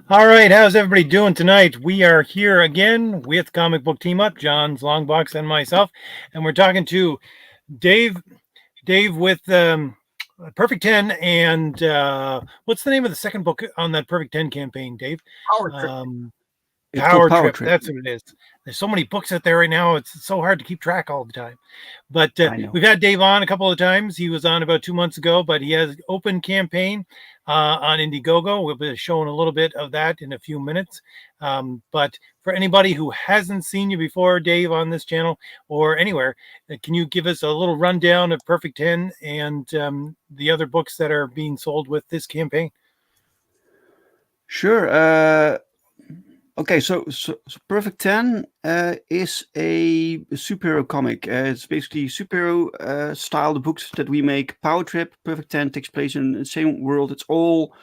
All right, how's everybody doing tonight? We are here again with Comic Book Team Up, John's Longbox and myself, and we're talking to Dave. Dave with Perfect 10, and what's the name of the second book on that Perfect 10 campaign, Dave? Powertrip. It's called Power Trip. Powertrip. That's what it is. There's so many books out there right now. It's so hard to keep track all the time. But I know. we've had Dave on a couple of times. He was on about 2 months ago, but he has open campaign on Indiegogo. We'll be showing a little bit of that in a few minutes. But for anybody who hasn't seen you before, Dave, on this channel or anywhere, can you give us a little rundown of Perfect 10 and the other books that are being sold with this campaign? Sure. Okay, so Perfect 10 is a superhero comic. It's basically superhero style. The books that we make, Powertrip, Perfect 10 takes place in the same world. It's all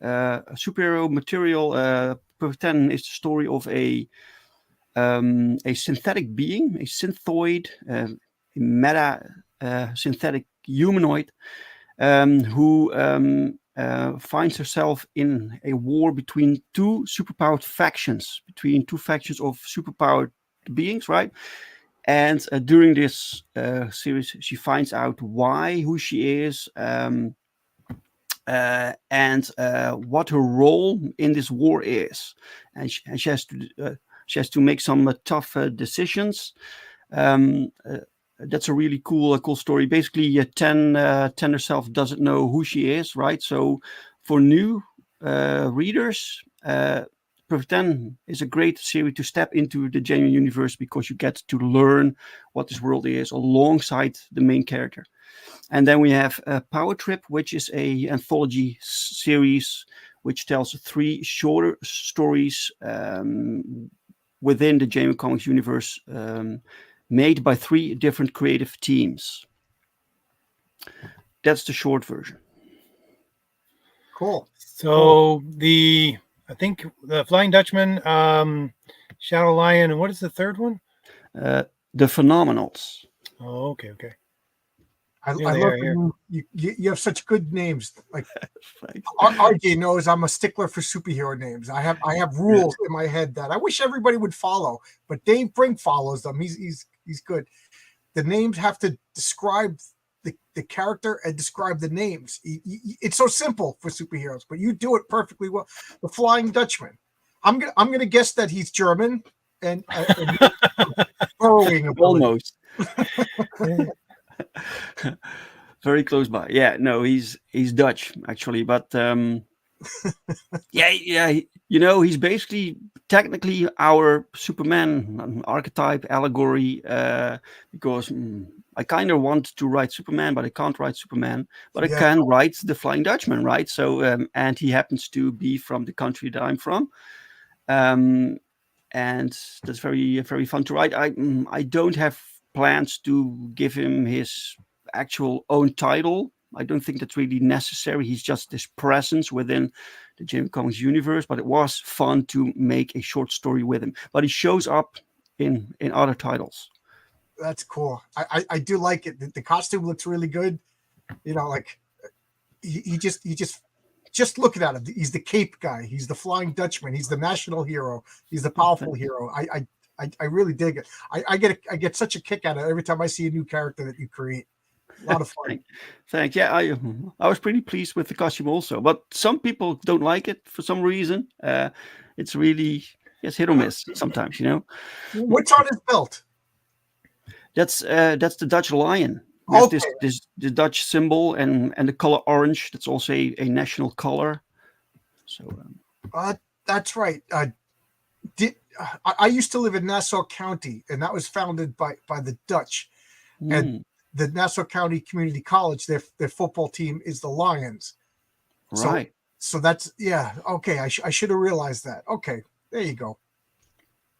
superhero material. Perfect 10 is the story of a synthetic being, a synthoid, a meta synthetic humanoid who finds herself in a war between two superpowered factions, of superpowered beings, right? And during this series, she finds out who she is, and what her role in this war is, and she has to make some tough decisions. That's a really cool story. Basically, 10 herself doesn't know who she is, right? So for new readers, Perfect 10 is a great series to step into the genuine universe because you get to learn what this world is alongside the main character. And then we have Powertrip, which is a anthology series which tells 3 shorter stories within the Genuine Comics universe, made by 3 different creative teams. That's the short version. Cool. So I think the Flying Dutchman, Shadow Lion, and what is the third one? The Phenomenals. Oh, okay. I love you have such good names. Like RJ knows I'm a stickler for superhero names. I have rules in my head that I wish everybody would follow, but Dave Brink follows them. He's good. The names have to describe the character and describe the names. It's so simple for superheroes, but you do it perfectly well. The Flying Dutchman. I'm gonna guess that he's German and burrowing almost. Very close by. Yeah, no, he's Dutch actually, but yeah. He's basically technically our Superman archetype allegory, because I kind of want to write Superman, but I can't write Superman, but I can write the Flying Dutchman, right? So and he happens to be from the country that I'm from. And that's very, very fun to write. I don't have plans to give him his actual own title. I don't think that's really necessary. He's just this presence within the Genuine Comics universe, but it was fun to make a short story with him. But he shows up in other titles. That's cool. I do like it. The costume looks really good. Like he just looking at him. He's the cape guy. He's the Flying Dutchman. He's the national hero. He's the powerful hero. I really dig it. I get such a kick out of it every time I see a new character that you create. A lot of fun. Thanks. Yeah, I was pretty pleased with the costume also, but some people don't like it for some reason. It's really hit or miss sometimes, What's on his belt? That's the Dutch lion. This the Dutch symbol and the color orange. That's also a national color. So that's right. I used to live in Nassau County, and that was founded by the Dutch. And the Nassau County Community College, their football team is the Lions. Right. So that's okay. I should have realized that. Okay, there you go.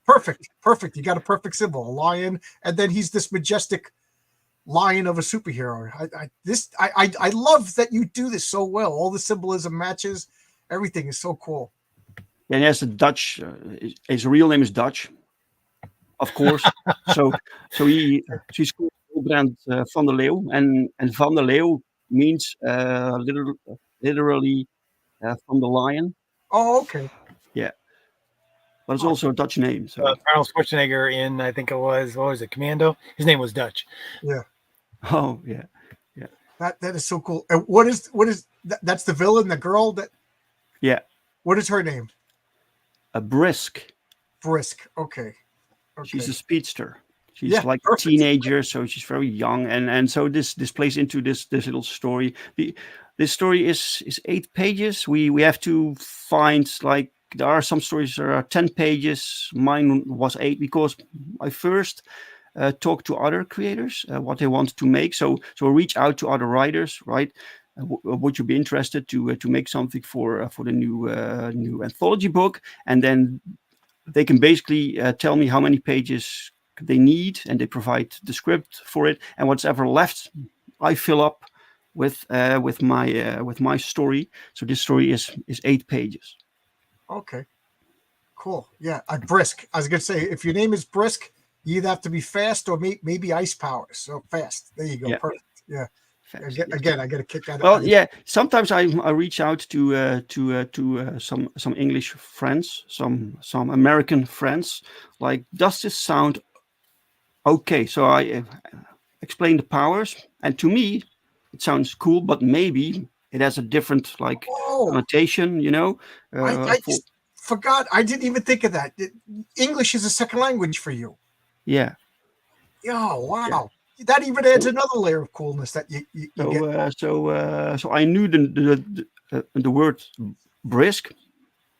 Perfect. You got a perfect symbol, a lion, and then he's this majestic lion of a superhero. I love that you do this so well. All the symbolism matches. Everything is so cool. And he has a Dutch. His real name is Dutch, of course. so she's called Brand van der Leeuw, and van der Leeuw means literally from the lion. Oh, okay. but it's also a Dutch name. So Arnold Schwarzenegger in, I think it was, what was it, Commando? His name was Dutch. Yeah. Oh yeah. That is so cool. And what is that's the villain, the girl that? Yeah. What is her name? A Brisk. Brisk. Okay. She's a speedster. She's Yeah, like perfect. a teenager, so she's very young, and so this plays into this little story. This story is 8 pages. We have to find, like, there are some stories that are 10 pages. Mine was 8 because I first talk to other creators what they want to make. So reach out to other writers, right? Would you be interested to make something for the new anthology book? And then they can basically tell me how many pages they need, and they provide the script for it. And what's ever left, I fill up with my story. So this story is 8 pages. Okay. Cool. Yeah. Brisk. I was gonna say, if your name is Brisk, you either have to be fast or maybe ice powers. So fast. There you go. Yeah. Perfect. Yeah. Fast, Again, I get a kick out of it. Well, yeah. Sometimes I reach out to some English friends, some American friends. Like, does this sound okay? So I explain the powers, and to me, it sounds cool, but maybe it has a different, like, connotation. I just forgot. I didn't even think of that. English is a second language for you. Yeah. Oh, wow. Yeah. That even adds another layer of coolness that you get. So I knew the word brisk.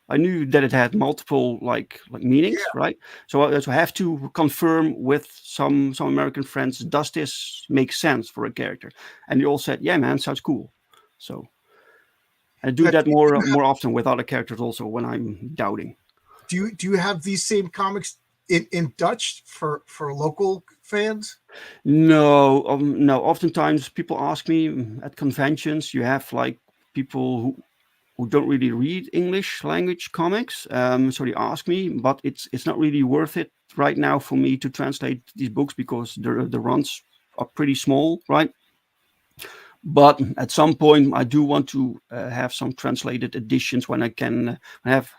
I knew that it had multiple like meanings, right? So I have to confirm with some American friends, does this make sense for a character? And they all said, yeah, man, sounds cool. So I do that more often with other characters also when I'm doubting. Do you have these same comics in Dutch for local fans? No. Oftentimes people ask me at conventions. You have like people who don't really read English language comics, so they ask me. But it's not really worth it right now for me to translate these books because the runs are pretty small, right? But at some point, I do want to have some translated editions when I can have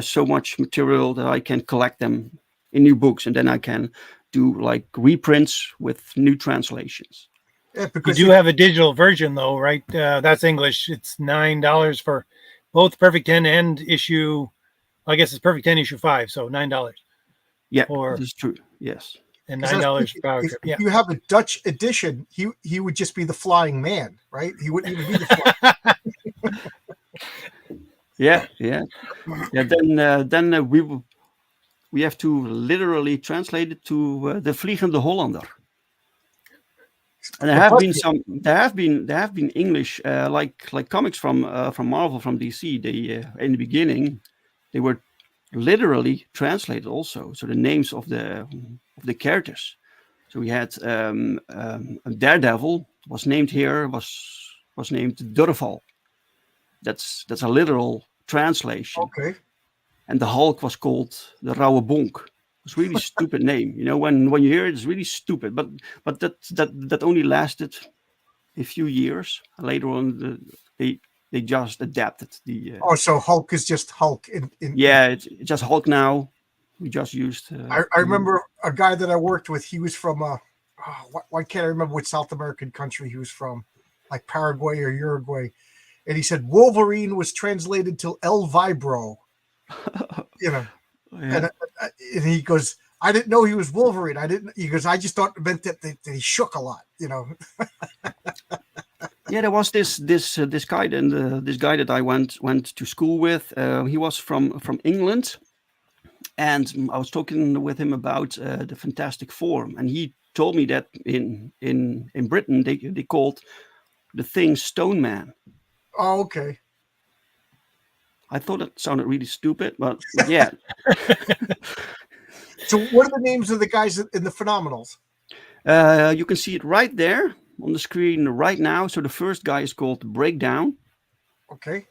so much material that I can collect them in new books, and then I can do like reprints with new translations. Yeah, because you do have a digital version though, right? That's English. It's $9 for both Perfect 10 and issue. I guess it's Perfect 10 issue 5, so $9. Yeah, this is true. Yes. And $9 for Powertrip. If you have a Dutch edition, he would just be the flying man, right? He wouldn't even be the flying. Yeah. Then we have to literally translate it to the Vliegende Hollander. And there have been English like comics from Marvel, from DC. They in the beginning they were literally translated also. So the names of the characters. So we had Daredevil was named here was named Durval. That's a literal translation. Okay. And the Hulk was called the Rauwe Bonk. It's really stupid name. When you hear it, it's really stupid. But that only lasted a few years. Later on, they just adapted the. So Hulk is just Hulk. It's just Hulk now. We just used. I remember a guy that I worked with. He was from why can't I remember what South American country he was from, like Paraguay or Uruguay, and he said Wolverine was translated to El Vibro. Yeah. And he goes, I didn't know he was Wolverine. He goes, I just thought it meant that he shook a lot, Yeah, there was this guy, and this guy that I went to school with. He was from England, and I was talking with him about the Fantastic Four, and he told me that in Britain they called the Thing Stone Man. Oh, okay. I thought it sounded really stupid, but yeah. So what are the names of the guys in the Phenomenals? You can see it right there on the screen right now. So the first guy is called Breakdown. Okay.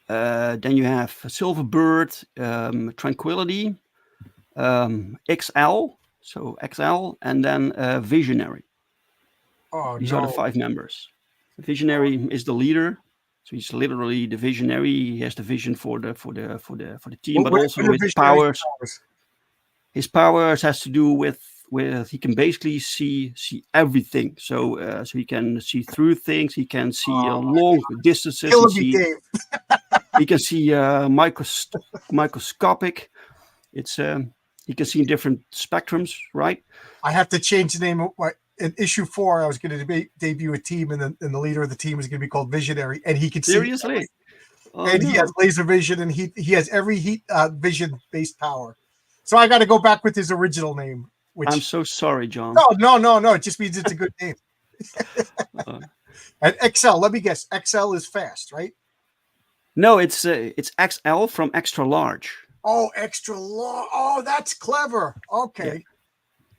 Then you have Silverbird, Tranquility, XL, so XL, and then Visionary. Oh, These are the 5 members. Visionary is the leader. So he's literally the visionary. He has the vision for the team, but also what are his visionary powers. powers? His powers has to do with he can basically see everything. So he can see through things. He can see long distances. Killing me, Dave. He can see microscopic. It's he can see different spectrums, right? I have to change the name of in issue 4. I was going to debut a team, and the leader of the team is going to be called Visionary, and he can Seriously? see. And he has laser vision, and he has every heat vision based power. So I got to go back with his original name. Which I'm so sorry, John. No. It just means it's a good name. And XL, let me guess. XL is fast, right? No, it's XL from extra large. Oh, extra large. Oh, that's clever. Okay.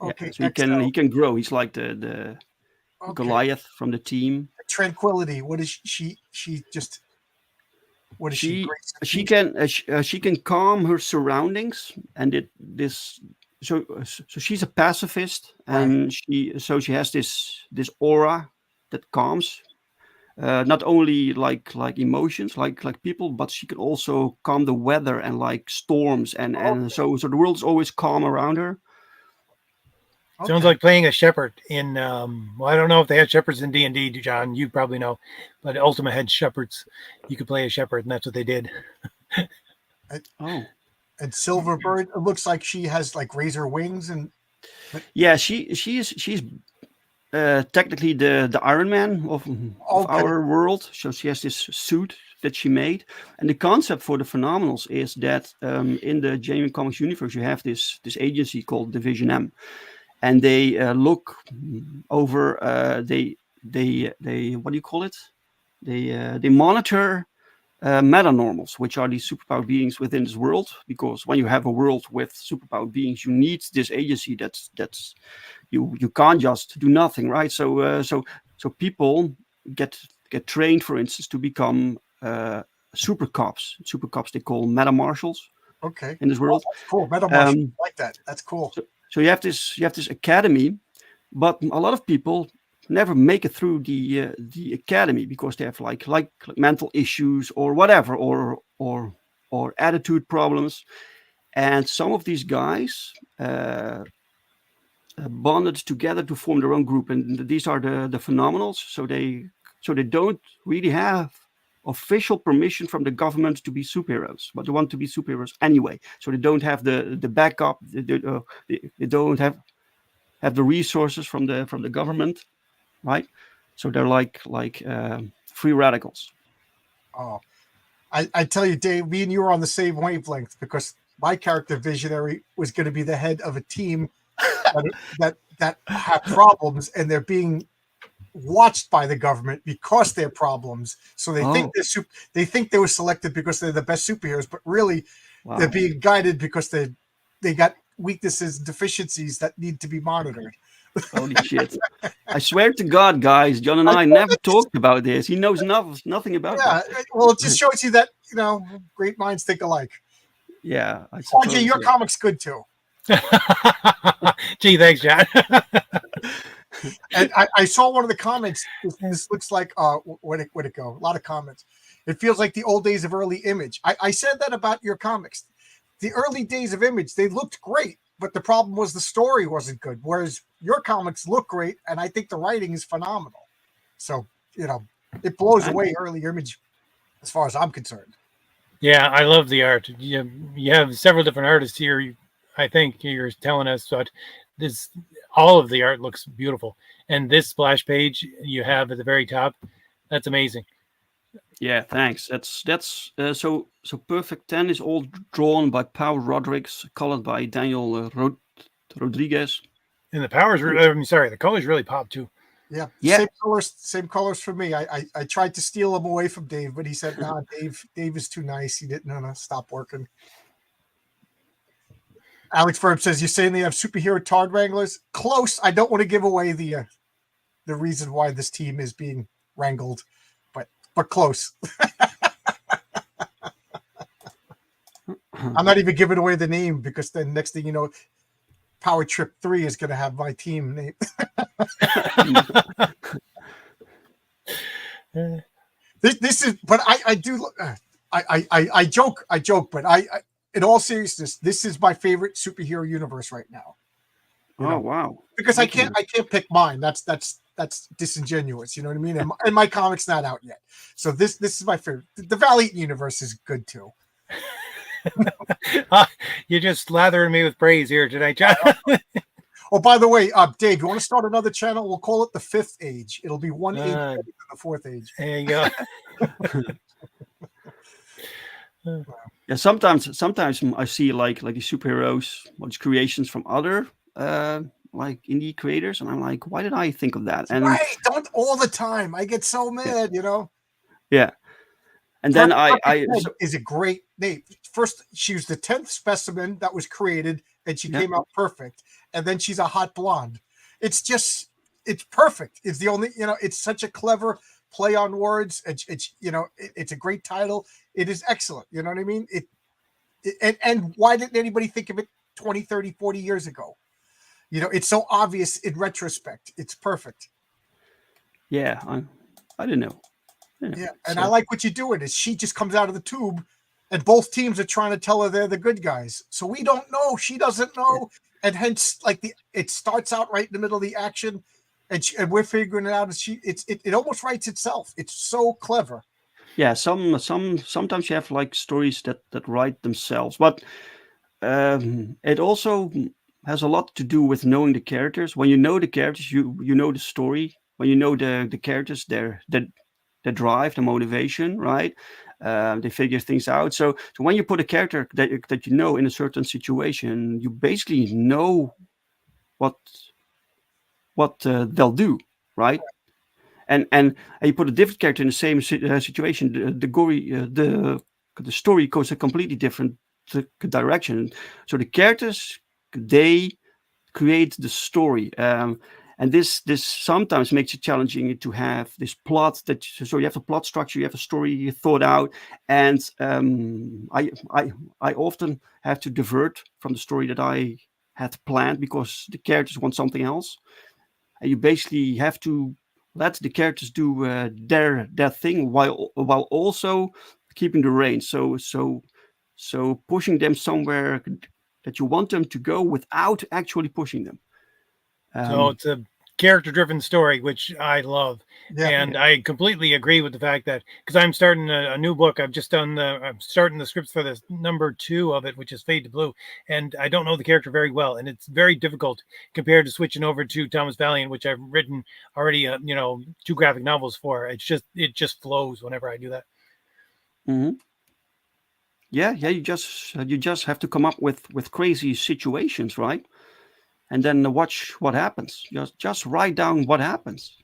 Yeah. Okay. So he can grow. He's like the Goliath from the team. Tranquility. What is she? She just. What is she? She can calm her surroundings, and so she's a pacifist, and she has this aura that calms, not only like emotions like people, but she can also calm the weather and like storms, and so the world's always calm around her. Sounds like playing a shepherd in. Well, I don't know if they had shepherds in D&D, John. You probably know, but Ultima had shepherds. You could play a shepherd, and that's what they did. And Silverbird, it looks like she has like razor wings, yeah, she's technically the Iron Man of our world. So she has this suit that she made, and the concept for the Phenomenals is that in the genuine comics universe, you have this agency called Division M. And they look over. They what do you call it? They monitor metanormals, which are these superpowered beings within this world. Because when you have a world with superpowered beings, you need this agency. That's you can't just do nothing, right? So people get trained, for instance, to become super cops. Super cops they call meta marshals. Okay. In this world, that's cool. Meta marshals, like that. That's cool. So you have this academy, but a lot of people never make it through the academy because they have like mental issues or whatever, or attitude problems, and some of these guys bonded together to form their own group, and these are the Phenomenals. So they don't really have official permission from the government to be superheroes, but they want to be superheroes anyway. So they don't have the backup. They don't have the resources from the government, right? So they're like free radicals. Oh, I tell you, Dave, me and you were on the same wavelength because my character Visionary was going to be the head of a team that have problems, and they're being watched by the government because they're problems. So they think they think they were selected because they're the best superheroes, but really they're being guided because they got weaknesses and deficiencies that need to be monitored. Holy shit. I swear to God, guys, John and I never talked about this. He knows nothing about this. Well, it just shows you that, great minds think alike. Yeah. RJ, your comic's good too. Gee, thanks, John. And I saw one of the comments. This looks like where'd it go? A lot of comments. It feels like the old days of early Image. I said that about your comics. The early days of Image, they looked great, but the problem was the story wasn't good. Whereas your comics look great, and I think the writing is phenomenal. So it blows away early Image, as far as I'm concerned. Yeah, I love the art. You have several different artists here. I think you're telling us, but all of the art looks beautiful. And this splash page you have at the very top, that's amazing. Yeah, thanks. That's so Perfect 10 is all drawn by Paul Rodriguez, colored by Daniel Rodriguez. And the the colors really pop too. Yeah. Same colors for me. I tried to steal them away from Dave, but he said, "Nah, Dave is too nice. He didn't stop working." Alex Verb says, "You're saying they have superhero Tard Wranglers?" Close. I don't want to give away the reason why this team is being wrangled, but close. I'm not even giving away the name because then next thing you know, Powertrip 3 is going to have my team name. This is, but I do. I joke, but in all seriousness, this is my favorite superhero universe right now. Wow! Because I can't pick mine. That's disingenuous. You know what I mean? And my comic's not out yet, so this is my favorite. The Valiant universe is good too. You're just slathering me with praise here tonight, John. Oh, by the way, Dave, you want to start another channel? We'll call it the Fifth Age. It'll be one age better than the Fourth Age. There you go. Yeah, sometimes I see like the superheroes, these creations from other like indie creators, and I'm like, why did I think of that? And right, don't all the time. I get so mad, Yeah, and then is a great name. First, she was the 10th specimen that was created, and she came out perfect. And then she's a hot blonde. It's perfect. It's the only, it's such a clever play on words. It's a great title. It is excellent. You know what I mean? And why didn't anybody think of it 20, 30, 40 years ago? It's so obvious in retrospect. It's perfect. Yeah, I don't know. Yeah, and I like what you're doing is she just comes out of the tube, and both teams are trying to tell her they're the good guys. So we don't know. She doesn't know. Yeah. And hence, it starts out right in the middle of the action, and we're figuring it out. It almost writes itself. It's so clever. Yeah, sometimes you have like stories that write themselves, but it also has a lot to do with knowing the characters. When you know the characters, you know the story. When you know the characters, their drive, the motivation, right? They figure things out. So when you put a character that you know in a certain situation, you basically know what they'll do, right? And you put a different character in the same situation, the story goes a completely different direction. So the characters, they create the story. And this sometimes makes it challenging to have this plot so you have a plot structure, you have a story thought out, and I often have to divert from the story that I had planned because the characters want something else, and you basically have to let the characters do their thing while also keeping the reins. So pushing them somewhere that you want them to go without actually pushing them. So it's a character-driven story, which I love, and I completely agree with the fact that because I'm starting a new book, I'm starting the scripts for the number 2 of it, which is Fade to Blue, and I don't know the character very well, and it's very difficult compared to switching over to Thomas Valiant, which I've written already, 2 graphic novels for. It just flows whenever I do that. Mm-hmm. Yeah. You just have to come up with crazy situations, right? And then watch what happens. Just write down what happens.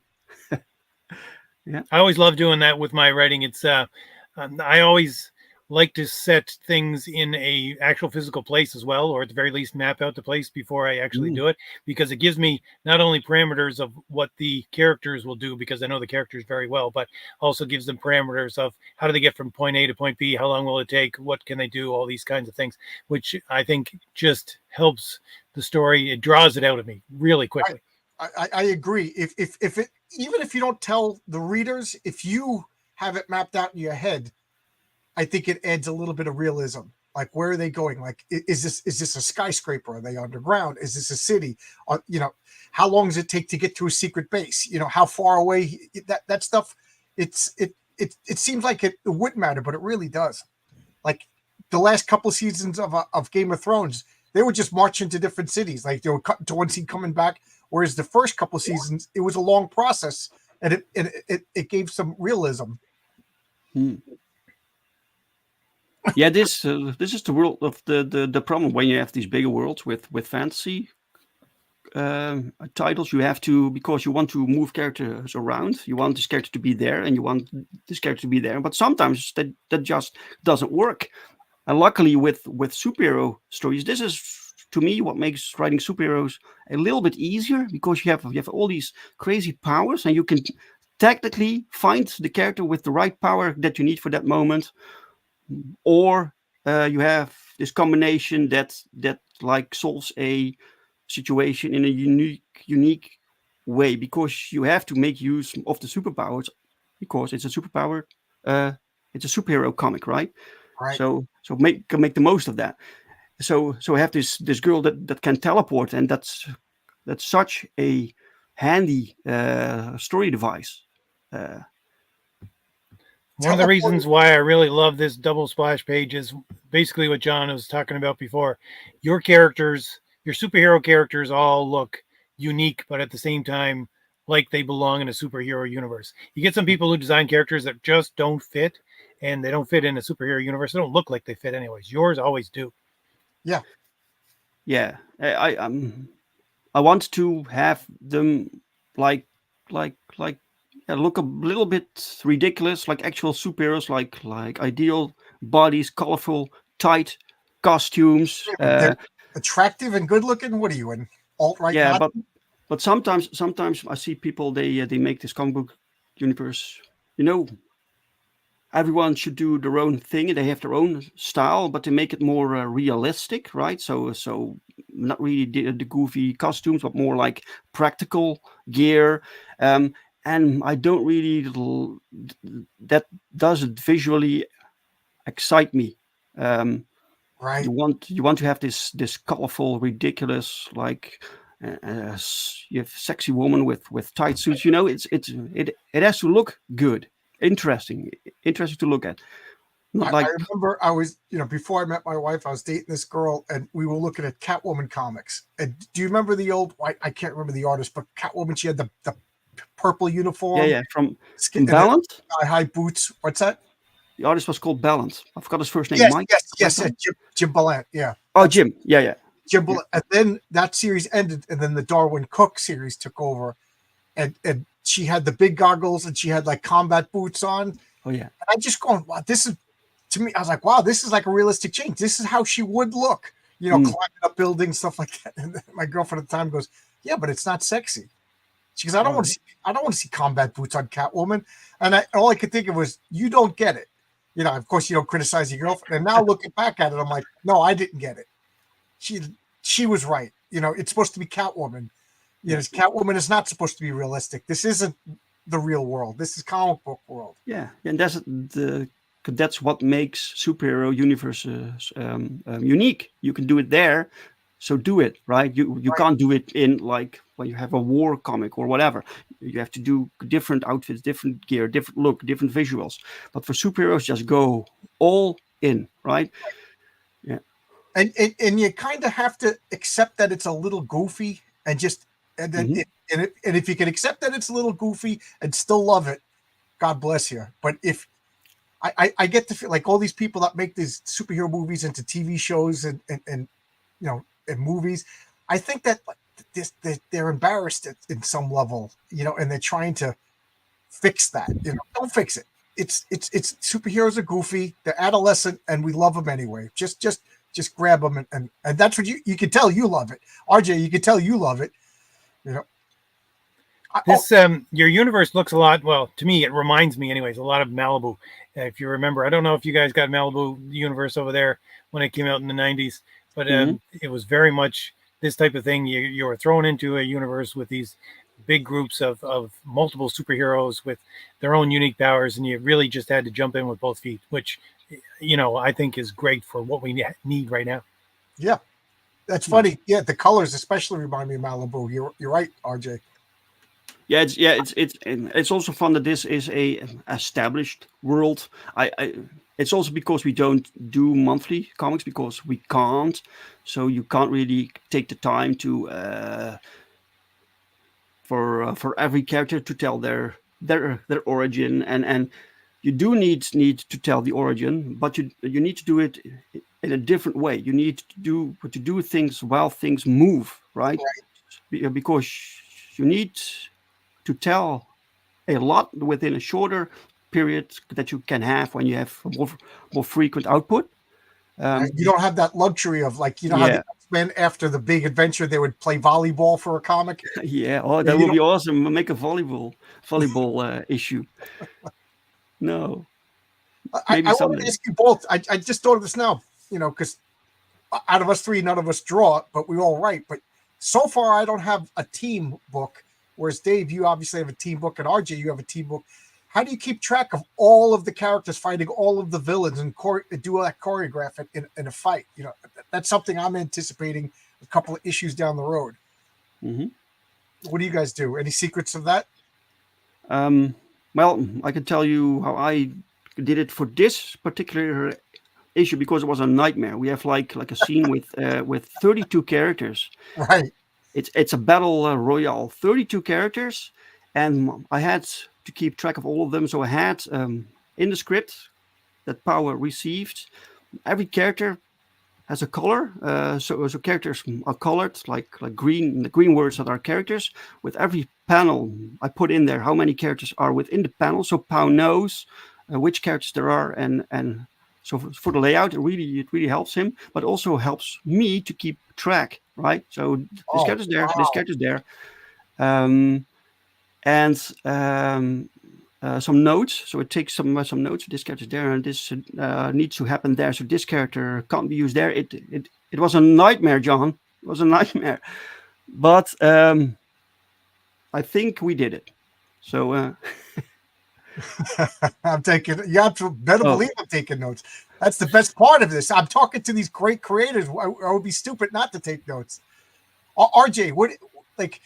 Yeah, I always love doing that with my writing. It's I always like to set things in a actual physical place as well, or at the very least map out the place before I actually do it, because it gives me not only parameters of what the characters will do, because I know the characters very well, but also gives them parameters of how do they get from point A to point B, how long will it take, what can they do, all these kinds of things, which I think just helps the story. It draws it out of me really quickly. I agree. If it, even if you don't tell the readers, if you have it mapped out in your head, I think it adds a little bit of realism. Like, where are they going? Like, is this a skyscraper? Are they underground? Is this a city? How long does it take to get to a secret base? How far away? That stuff. It seems like it wouldn't matter, but it really does. Like the last couple of seasons of Game of Thrones, they were just marching to different cities. Like they were cutting to one scene, coming back. Whereas the first couple of seasons, it was a long process, and it gave some realism. Yeah, this is the world of the problem when you have these bigger worlds with fantasy titles. You have to, because you want to move characters around. You want this character to be there, and you want this character to be there. But sometimes that just doesn't work. And luckily, with superhero stories, this is, to me, what makes writing superheroes a little bit easier, because you have all these crazy powers, and you can technically find the character with the right power that you need for that moment. Or you have this combination that like solves a situation in a unique way, because you have to make use of the superpowers, because it's a superpower it's a superhero comic, right? Right. So make the most of that. So I have this girl that can teleport, and that's such a handy story device. One of the reasons why I really love this double splash page is basically what John was talking about before. Your characters, your superhero characters, all look unique, but at the same time, like they belong in a superhero universe. You get some people who design characters that just don't fit, and they don't fit in a superhero universe. They don't look like they fit anyways. Yours always do. Yeah. Yeah. I want to have them like look a little bit ridiculous, like actual superheroes, like ideal bodies, colorful, tight costumes. They're attractive and good looking. What are you in alt-right? Yeah, Nazi? but sometimes I see people they make this comic book universe. Everyone should do their own thing, and they have their own style, but they make it more realistic, right? So not really the goofy costumes, but more like practical gear. And I don't really that doesn't visually excite me. Right. You want to have this colorful, ridiculous, like you have sexy woman with tight suits. It has to look good, interesting to look at. Not I like remember I was, before I met my wife, I was dating this girl and we were looking at Catwoman comics. And do you remember the old, I can't remember the artist, but Catwoman, she had the purple uniform. yeah from and Balance. high boots. What's that? The artist was called Balance. I forgot his first name. Yes, Mike. yes, Jim Ballant. Yeah. Oh, Jim. Yeah. Jim Ballant. And then that series ended, and then the Darwin Cook series took over, and she had the big goggles and she had like combat boots on. Oh yeah. And I just going, wow, this is, to me, I was like, wow, this is like a realistic change. This is how she would look, climbing up buildings, stuff like that. And my girlfriend at the time goes, yeah, but it's not sexy. She goes, I don't want to see combat boots on Catwoman. And all I could think of was, you don't get it. Of course, you don't criticize your girlfriend. And now looking back at it, I'm like, no, I didn't get it. She was right. It's supposed to be Catwoman. Catwoman is not supposed to be realistic. This isn't the real world. This is comic book world. Yeah, and that's what makes superhero universes unique. You can do it there, so do it, right? You can't do it in like when you have a war comic or whatever. You have to do different outfits, different gear, different look, different visuals. But for superheroes, just go all in, right? Yeah. And you kind of have to accept that it's a little goofy and then if you can accept that it's a little goofy and still love it, God bless you. But if I get to feel like all these people that make these superhero movies into TV shows and movies, I think that they're embarrassed in some level, and they're trying to fix that. Don't fix it. It's superheroes are goofy, they're adolescent, and we love them anyway. Just grab them and that's what you can tell you love it. RJ, you can tell you love it. This your universe looks a lot. Well, to me, it reminds me, anyways, a lot of Malibu. If you remember, I don't know if you guys got Malibu universe over there when it came out in the '90s, but it was very much this type of thing. You were thrown into a universe with these big groups of multiple superheroes with their own unique powers, and you really just had to jump in with both feet, which I think is great for what we need right now. Yeah, that's funny. Yeah, the colors especially remind me of Malibu. You're right, RJ. Yeah, it's also fun that this is a established world. It's also because we don't do monthly comics because we can't, so you can't really take the time to for every character to tell their origin, and you do need to tell the origin, but you need to do it in a different way. You need to do things while things move, right? Because you need to tell a lot within a shorter period that you can have when you have more frequent output. You don't have that luxury of how the X-Men after the big adventure they would play volleyball for a comic. Yeah, that would be awesome. Make a volleyball issue. No, I want to ask you both. I just thought of this now, because out of us three, none of us draw, but we all write. But so far, I don't have a team book. Whereas Dave, you obviously have a team book, and RJ, you have a team book. how do you keep track of all of the characters fighting all of the villains and do that choreograph it in a fight? You know, that's something I'm anticipating a couple of issues down the road. Mm-hmm. What do you guys do? Any secrets of that? Well, I can tell you how I did it for this particular issue because it was a nightmare. We have like a scene with 32 characters. Right. It's a battle royale, 32 characters, and I had to keep track of all of them. So I had in the script that Power received, every character has a color. So characters are colored like green. The green words that are characters. With every panel, I put in there how many characters are within the panel, so Pow knows which characters there are, and so for the layout, it really helps him, but also helps me to keep track. Right. So this character's there. Wow. This character's there. And some notes. So it takes some notes. This character's there, and this needs to happen there. So this character can't be used there. It was a nightmare, John. It was a nightmare. But I think we did it. So I'm taking. You have to better believe I'm taking notes. That's the best part of this. I'm talking to these great creators. I would be stupid not to take notes. RJ, what like?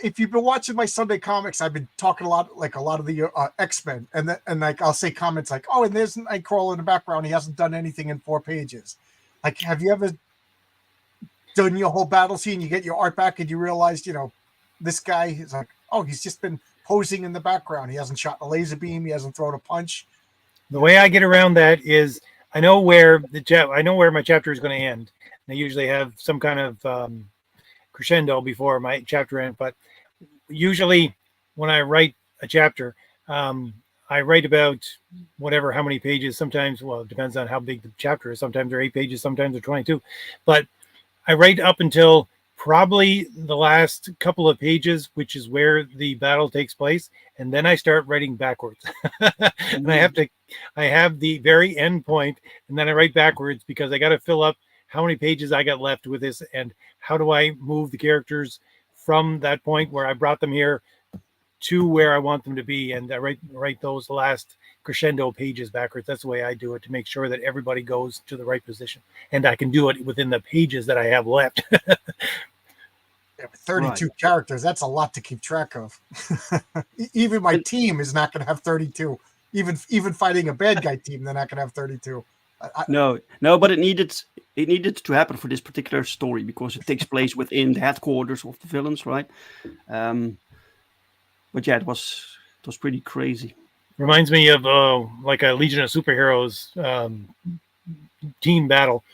If you've been watching my Sunday comics, I've been talking a lot of the X-Men, and like I'll say comments like, "Oh, and there's Nightcrawler in the background. He hasn't done anything in 4 pages." Like, have you ever done your whole battle scene? You get your art back, and you realize, you know, this guy is like, oh, he's just been posing in the background. He hasn't shot a laser beam. He hasn't thrown a punch. The way I get around that is I know where my chapter is going to end. I usually have some kind of crescendo before my chapter ends, but usually when I write a chapter, I write about how many pages. Sometimes, well, it depends on how big the chapter is. Sometimes they're 8 pages, sometimes they're 22. But I write up until probably the last couple of pages, which is where the battle takes place, and then I start writing backwards. And I have the very end point, and then I write backwards because I got to fill up how many pages I got left with this, and how do I move the characters from that point where I brought them here to where I want them to be, and I write those last crescendo pages backwards. That's the way I do it, to make sure that everybody goes to the right position, and I can do it within the pages that I have left. Yeah, 32 characters, that's a lot to keep track of. Even my team is not going to have 32. Even fighting a bad guy team, they're not going to have 32. No, but it needed to happen for this particular story because it takes place within the headquarters of the villains, right? But yeah, it was pretty crazy. Reminds me of like a Legion of Superheroes team battle.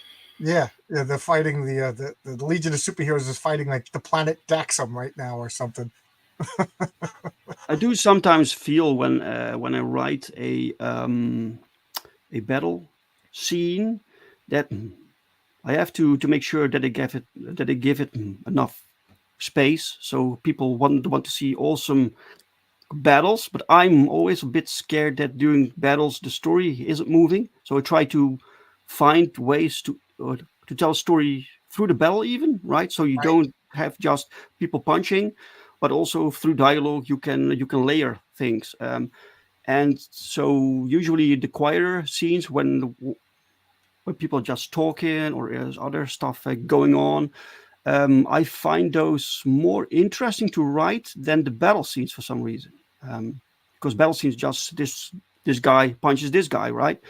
Yeah, they're fighting the Legion of Superheroes is fighting like the planet Daxam right now or something. I do sometimes feel when I write a battle scene that I have to make sure that they give it enough space so people want to see awesome battles, but I'm always a bit scared that during battles the story isn't moving, so I try to find ways to tell a story through the battle even, right? So you don't have just people punching, but also through dialogue you can layer things, and so usually the quieter scenes when people are just talking or there's other stuff going on, I find those more interesting to write than the battle scenes for some reason, because battle scenes just this guy punches this guy, right?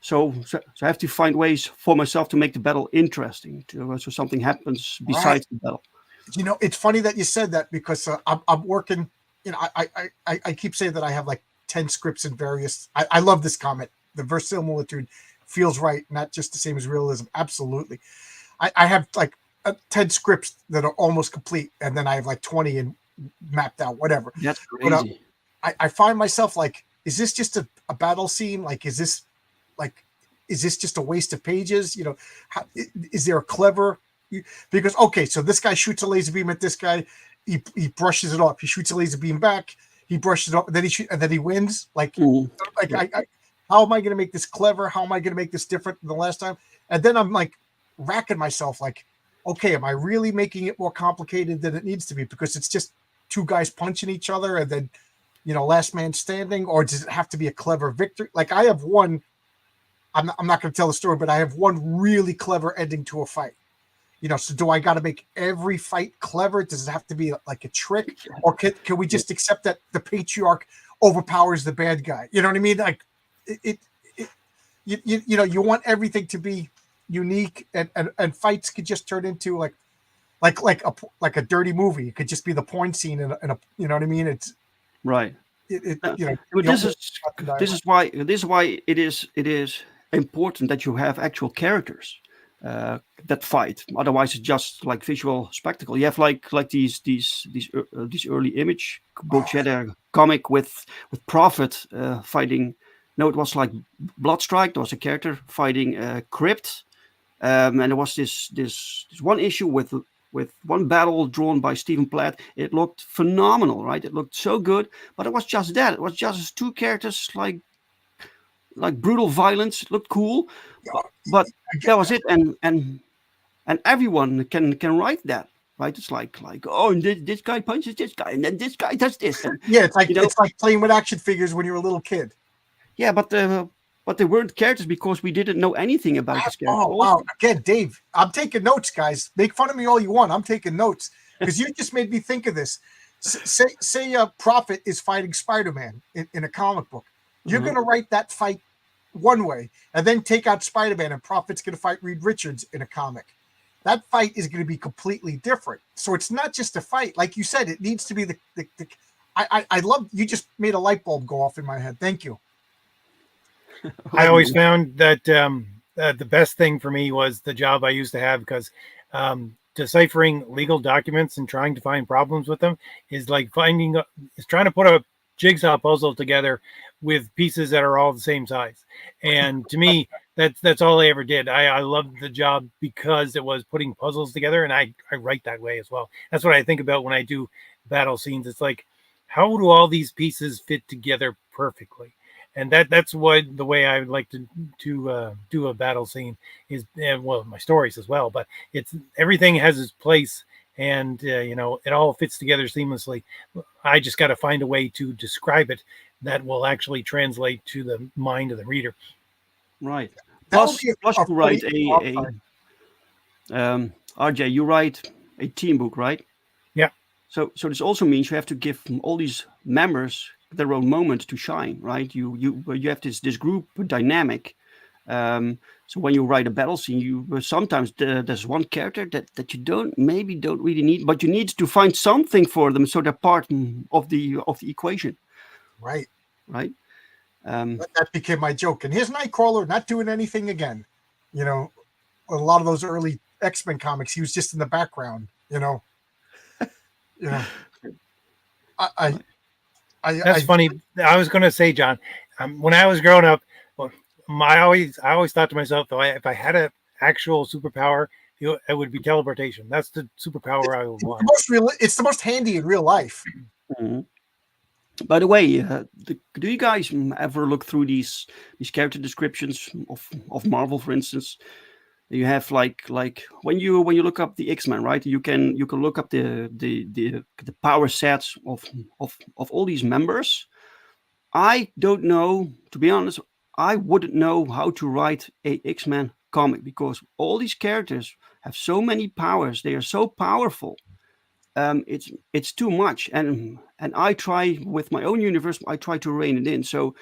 So I have to find ways for myself to make the battle interesting, so something happens besides the battle. You know, it's funny that you said that because I'm working. You know, I keep saying that I have like 10 scripts in various. I love this comment. The verisimilitude feels right, not just the same as realism. Absolutely, I have like 10 scripts that are almost complete, and then I have like 20 and mapped out. Whatever. That's crazy. But I find myself like, is this just a battle scene? Like, is this just a waste of pages? You know, is there a clever? Because okay, so this guy shoots a laser beam at this guy, he brushes it off. He shoots a laser beam back, he brushes it off, and then he wins. Like, how am I going to make this clever? How am I going to make this different than the last time? And then I'm like racking myself, like, okay, am I really making it more complicated than it needs to be? Because it's just 2 guys punching each other, and then last man standing, or does it have to be a clever victory? Like I have one. I'm not going to tell the story, but I have one really clever ending to a fight. So do I got to make every fight clever? Does it have to be like a trick, or can we just accept that the patriarch overpowers the bad guy? You know what I mean? Like you want everything to be unique, and fights could just turn into like a dirty movie. It could just be the porn scene in a you know what I mean? It's right. But this is why it is important that you have actual characters that fight. Otherwise, it's just like visual spectacle. You have like these early image books. You had a comic with Prophet fighting. No, it was like Bloodstrike. There was a character fighting Crypt, and there was this one issue with one battle drawn by Stephen Platt. It looked phenomenal, right? It looked so good, but it was just that. It was just two characters like brutal violence. It looked cool, but that was it. And everyone can write that, right? It's like oh, and this guy punches this guy, and then this guy does this. And, it's like playing with action figures when you were a little kid. Yeah, but they weren't characters because we didn't know anything about this character. Oh, wow. Again, Dave, I'm taking notes, guys. Make fun of me all you want. I'm taking notes because you just made me think of this. Say Prophet is fighting Spider-Man in a comic book. You're going to write that fight one way and then take out Spider-Man, and Prophet's going to fight Reed Richards in a comic. That fight is going to be completely different. So it's not just a fight. Like you said, it needs to be I love, you just made a light bulb go off in my head. Thank you. I always found that the best thing for me was the job I used to have, because deciphering legal documents and trying to find problems with them is like trying to put a jigsaw puzzle together with pieces that are all the same size. And to me, that's all I ever did. I loved the job because it was putting puzzles together, and I write that way as well. That's what I think about when I do battle scenes. It's like, how do all these pieces fit together perfectly? And that's what the way I would like to do a battle scene is, well, my stories as well. But it's everything has its place, and it all fits together seamlessly. I just got to find a way to describe it that will actually translate to the mind of the reader. Right. Plus you write RJ, you write a team book, right? Yeah. So this also means you have to give all these members their own moment to shine, right? You have this group dynamic. So when you write a battle scene, you sometimes there's one character that you don't really need, but you need to find something for them so they're part of the equation. Right. That became my joke. And here's Nightcrawler not doing anything again. A lot of those early X-Men comics, he was just in the background. That's funny. I was going to say, John, when I was growing up, I always thought to myself, though, if I had an actual superpower, it would be teleportation. That's the superpower I would want. It's the most handy in real life. Mm-hmm. By the way, do you guys ever look through these character descriptions of Marvel, for instance? You have like when you look up the X-Men, right? You can look up the power sets of all these members. I don't know, to be honest. I wouldn't know how to write a X-Men comic because all these characters have so many powers. They are so powerful. It's too much, and I try with my own universe. I try to rein it in. So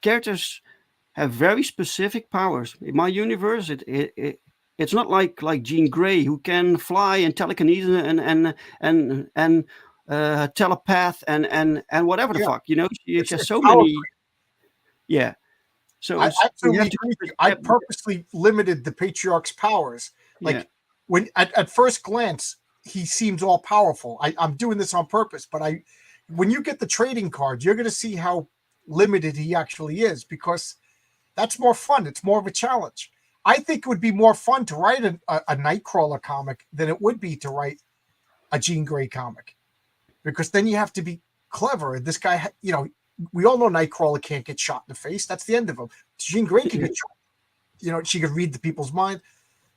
characters have very specific powers. In my universe, it's not like Jean Grey, who can fly and telekinesis and telepath and whatever the fuck. She has so many. Yeah. So I absolutely agree with you. I purposely limited the patriarch's powers. When at first glance, he seems all powerful. I'm doing this on purpose, but when you get the trading cards, you're going to see how limited he actually is, because that's more fun. It's more of a challenge. I think it would be more fun to write a Nightcrawler comic than it would be to write a Jean Grey comic, because then you have to be clever. This guy, we all know Nightcrawler can't get shot in the face. That's the end of him. Jean Grey can get shot. She could read the people's mind.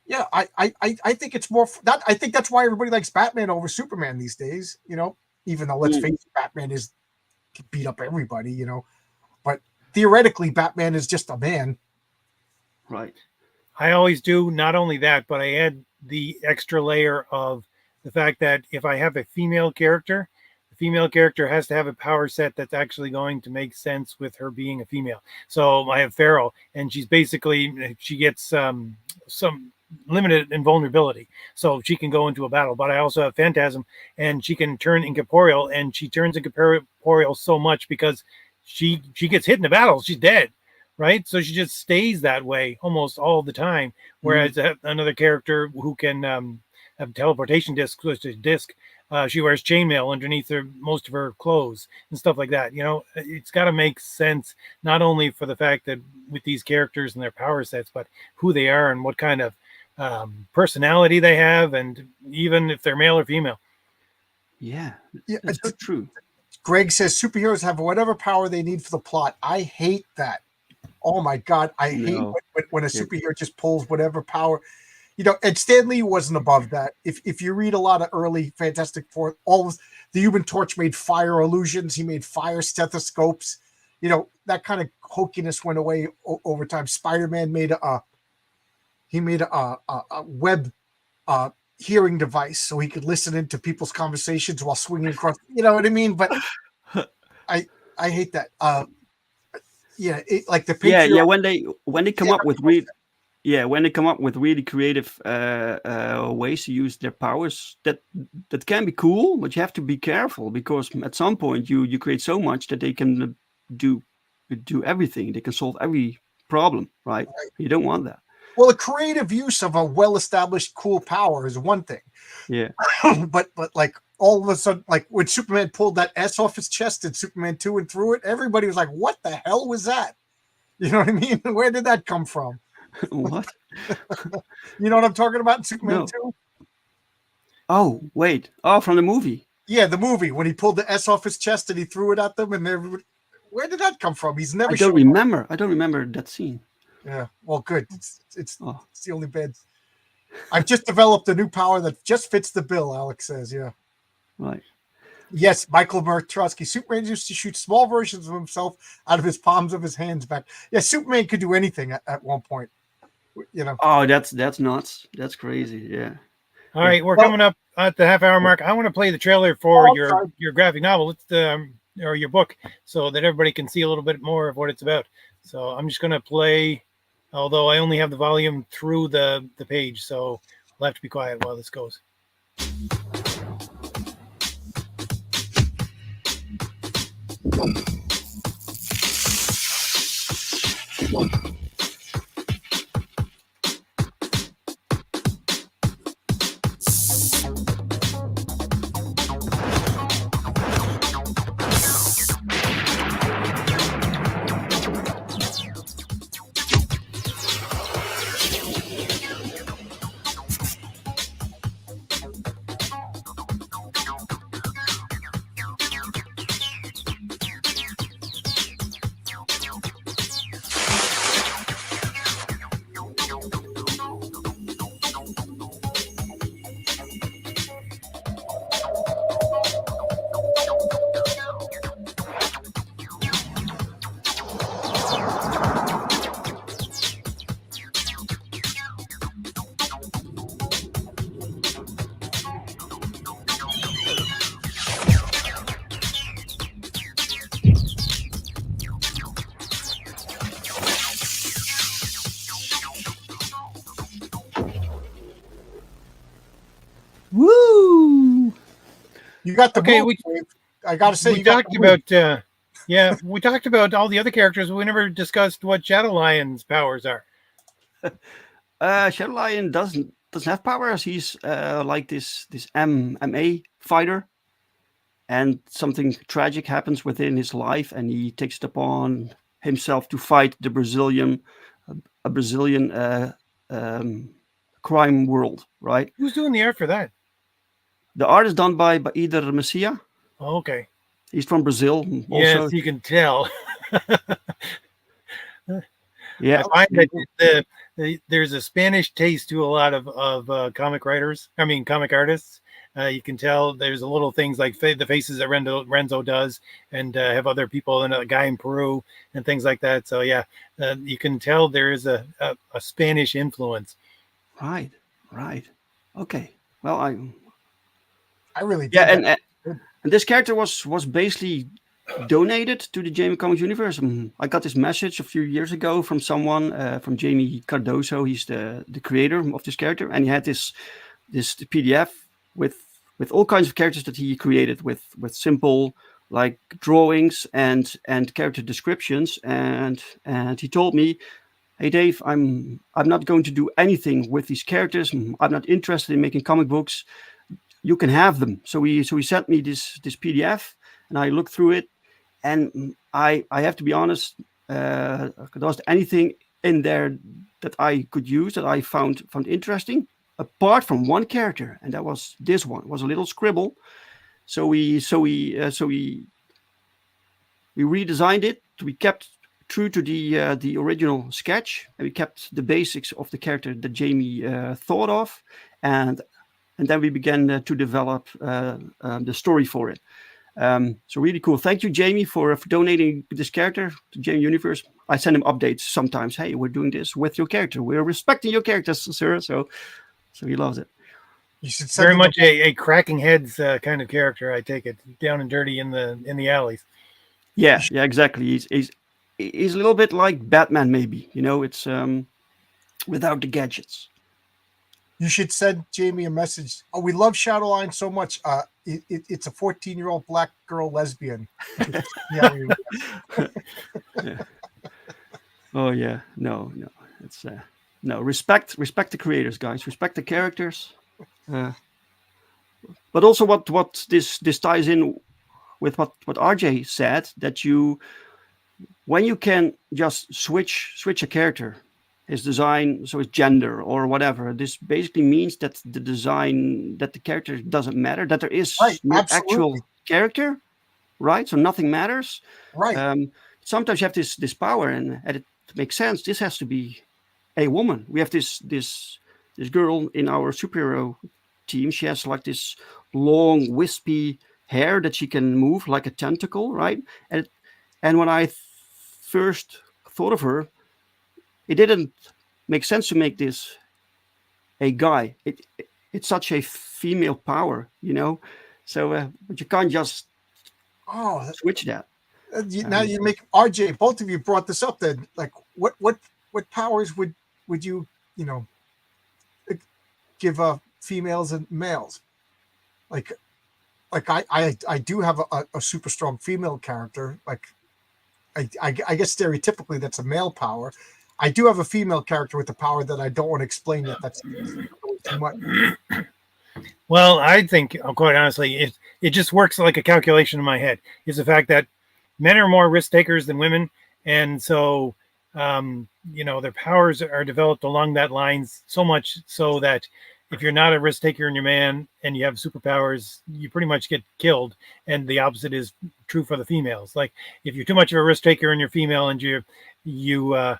Yeah, I think it's more that. I think that's why everybody likes Batman over Superman these days. Even though, let's face it, Batman is beat up everybody, you know. But theoretically, Batman is just a man. Right. I always do. Not only that, but I add the extra layer of the fact that if I have a female character, the female character has to have a power set that's actually going to make sense with her being a female. So I have Farrell, and she gets some limited invulnerability, so she can go into a battle. But I also have Phantasm, and she can turn incorporeal, and she turns incorporeal so much because she gets hit in a battle, she's dead. Right, so she just stays that way almost all the time. Whereas another character who can have teleportation disc, she wears chainmail underneath most of her clothes and stuff like that. You know, it's got to make sense not only for the fact that with these characters and their power sets, but who they are and what kind of personality they have, and even if they're male or female. Yeah, that's so true. Greg says superheroes have whatever power they need for the plot. I hate that. Oh my God, I hate when a superhero just pulls whatever power, you know. And Stan Lee wasn't above that. If you read a lot of early Fantastic Four, the Human Torch made fire illusions. He made fire stethoscopes. You know, that kind of hokiness went away over time. Spider-Man made a web hearing device so he could listen into people's conversations while swinging across. You know what I mean? But I hate that. Yeah, like the Patriot, when they come up with when they come up with really creative ways to use their powers, that can be cool, but you have to be careful because at some point you create so much that they can do everything. They can solve every problem, right? You don't want that. Well, the creative use of a well-established cool power is one thing. Yeah, but like all of a sudden, like when Superman pulled that S off his chest in Superman 2 and threw it, everybody was like, what the hell was that? You know what I mean? Where did that come from? What? You know what I'm talking about in Superman 2? Oh, wait. Oh, from the movie. Yeah, the movie, when he pulled the S off his chest and he threw it at them, and where did that come from? He's never I don't remember that scene. Yeah, well, good. It's the only bad. I've just developed a new power that just fits the bill, Alex says. Yeah. Right. Yes, Michael Mertrosky. Superman used to shoot small versions of himself out of his palms of his hands back. Yeah, Superman could do anything at one point. You know. Oh, that's nuts. That's crazy. Yeah. All right, we're coming up at the half-hour mark. I want to play the trailer for your graphic novel. It's or your book, so that everybody can see a little bit more of what it's about. So I'm just going to play, although I only have the volume through the page, so I'll have to be quiet while this goes. Woo! You got the book. I got to say, we talked about we talked about all the other characters. We never discussed what Shadow Lion's powers are. Shadow Lion doesn't have powers. He's like this MMA fighter, and something tragic happens within his life, and he takes it upon himself to fight the Brazilian crime world. Right? Who's doing the art for that? The art is done by Ider Messia. Oh, okay. He's from Brazil. Also. Yes, you can tell. Yeah, I find that there's a Spanish taste to a lot of comic writers. I mean, comic artists. You can tell there's a little things like the faces that Renzo does, and have other people, and a guy in Peru and things like that. So yeah, you can tell there is a Spanish influence. Right. Okay. Well, I really did. Yeah, and this character was basically donated to the Jamie Comics universe. I got this message a few years ago from someone, from Jamie Cardoso. He's the creator of this character, and he had this PDF with all kinds of characters that he created with simple like drawings and character descriptions, and he told me, "Hey Dave, I'm not going to do anything with these characters. I'm not interested in making comic books. You can have them." So he sent me this PDF, and I looked through it, and I have to be honest, there wasn't anything in there that I could use, that I found interesting, apart from one character, and that was this one. It was a little scribble. So we redesigned it. We kept true to the original sketch, and we kept the basics of the character that Jamie thought of, and then we began to develop the story for it. So really cool. Thank you, Jamie, for donating this character to Jamie Universe. I send him updates sometimes. Hey, we're doing this with your character. We're respecting your characters, sir. So he loves it. You should very much a cracking heads kind of character. I take it, down and dirty in the alleys. Yeah, exactly. He's a little bit like Batman, maybe. It's without the gadgets. You should send Jamie a message. Oh, we love Shadowline so much. It's a 14-year-old black girl lesbian. Yeah. Oh yeah, no. It's no respect the creators, guys. Respect the characters. But also, what this ties in with what RJ said, that when you can just switch a character, his design, so his gender or whatever, this basically means that the design, that the character doesn't matter, that there is no actual character, right? So nothing matters, right? Sometimes you have this power, and it makes sense. This has to be a woman. We have this girl in our superhero team. She has like this long wispy hair that she can move like a tentacle, right? And when I first thought of her, it didn't make sense to make this a guy. It's such a female power, So, but you can't just switch that. Now you make RJ. Both of you brought this up. Then, like, what powers would you give females and males? Like I do have a super strong female character. Like, I guess stereotypically that's a male power. I do have a female character with the power that I don't want to explain yet. That's too much. Well, I think, quite honestly, it just works like a calculation in my head. Is the fact that men are more risk takers than women, and so their powers are developed along that lines, so much so that if you're not a risk taker and you're man and you have superpowers, you pretty much get killed. And the opposite is true for the females. Like, if you're too much of a risk taker and you're female, and you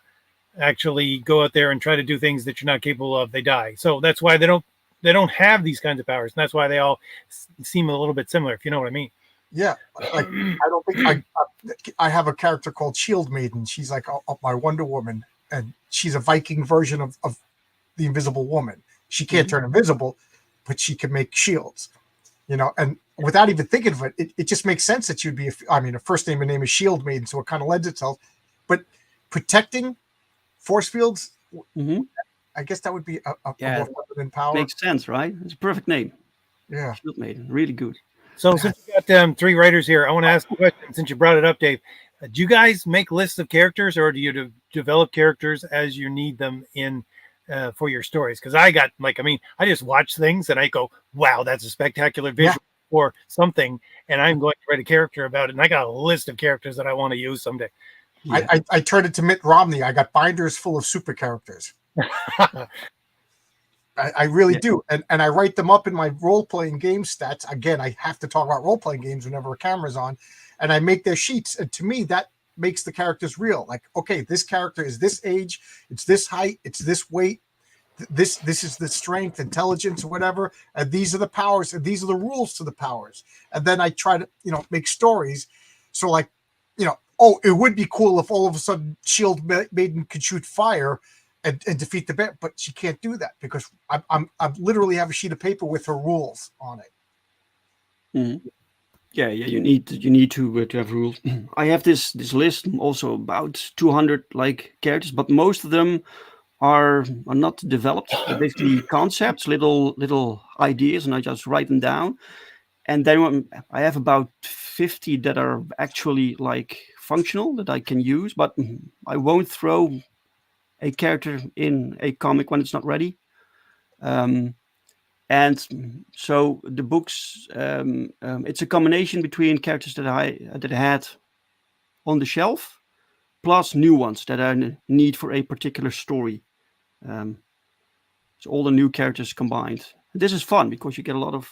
actually go out there and try to do things that you're not capable of, they die. So that's why they don't have these kinds of powers, and that's why they all seem a little bit similar, if you know what I mean. Yeah, like, I don't think I have a character called Shield Maiden. She's like my Wonder Woman, and she's a Viking version of the Invisible Woman. She can't turn invisible, but she can make shields, and without even thinking of it, it just makes sense that she'd be, a first name and name is Shield Maiden, so it kind of lends itself. But protecting force fields, I guess that would be a more feminine power. Makes sense, right? It's a perfect name. Yeah. Shield Maiden, really good. So since you got 3 writers here, I want to ask a question, since you brought it up, Dave. Do you guys make lists of characters, or do you develop characters as you need them in for your stories? Because I just watch things and I go, wow, that's a spectacular visual or something, and I'm going to write a character about it, and I got a list of characters that I want to use someday. Yeah. I turned it to Mitt Romney. I got binders full of super characters. I really do. And I write them up in my role-playing game stats. Again, I have to talk about role-playing games whenever a camera's on. And I make their sheets. And to me, that makes the characters real. Like, okay, this character is this age, it's this height, it's this weight, this is the strength, intelligence, whatever, and these are the powers, and these are the rules to the powers. And then I try to, make stories. So like, oh, it would be cool if all of a sudden Shield Maiden could shoot fire and defeat the bear, but she can't do that because I literally have a sheet of paper with her rules on it. Mm-hmm. Yeah, you need to have rules. I have this list also about 200 like characters, but most of them are not developed. They're basically concepts, little ideas, and I just write them down. And then I have about 50 that are actually like functional that I can use, but I won't throw a character in a comic when it's not ready. And so the books, it's a combination between characters that I had on the shelf, plus new ones that I need for a particular story. So all the new characters combined. And this is fun because you get a lot of